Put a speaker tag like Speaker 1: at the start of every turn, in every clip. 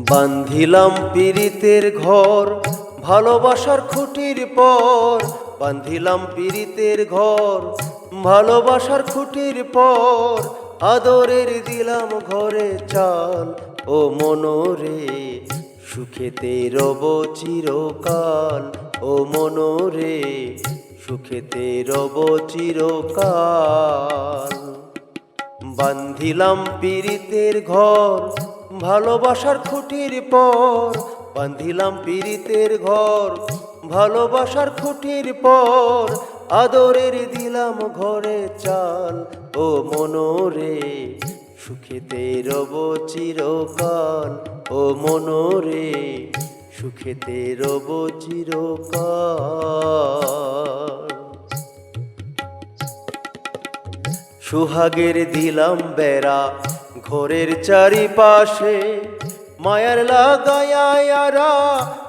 Speaker 1: বান্ধিলাম পীড়িতের ঘর ভালোবাসার খুঁটির পর, বান্ধিলাম পীড়িতের ঘর ভালোবাসার খুঁটির পর, আদরের দিলাম ঘরে চাল ও মনোরে, সুখেতে রব চিরকাল ও মনোরে, সুখেতে রব চিরকাল। বান্ধিলাম পীড়িতের ঘর ভালোবাসার খুঁটির পর, বান্ধিলাম পীড়িতের ঘর ভালোবাসার খুঁটির পর, আদরের দিলাম ঘরে চাল ও মনোরে, সুখেতে রব চিরকাল ও মনোরে, সুখেতে রব চিরকাল। সুহাগের দিলাম বেড়া ঘরের চারিপাশে, মায়ার লাগায়ারা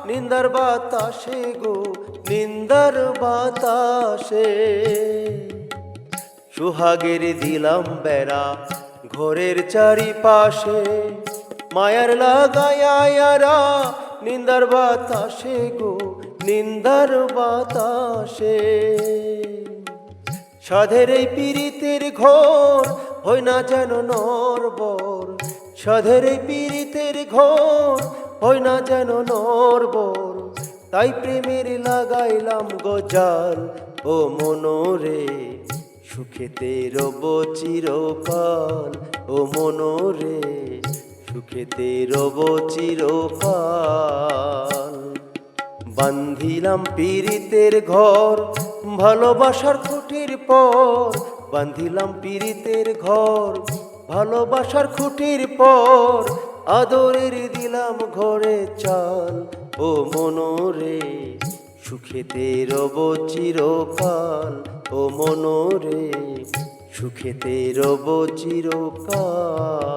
Speaker 1: নিন্দার বাতাসে গো, নিন্দার বাতাসে। সুহাগের দিলাম বেড়া ঘরের চারিপাশে, মায়ার লাগায়ারা নিন্দার বাতাসে গো, নিন্দার বাতাসে। সাধের এই পীড়িতের ঘর হই না যেন নরবর, সাধের এই পীড়িতের ঘর হই না যেন নরবর, তাই প্রেমের লাগাইলাম গজাল ও মনোরে, সুখেতে রব চিরকাল ও মনোরে, সুখেতে রব চিরকাল। বান্ধিলাম পীড়িতের ঘর ভালোবাসার খুঁটির পর, বান্ধিলাম পীড়িতের ঘর ভালোবাসার খুঁটির পর, আদরের দিলাম ঘরে চাল ও মনোরে, সুখেতে রব চিরকাল ও মনোরে, সুখেতে রব চিরকাল।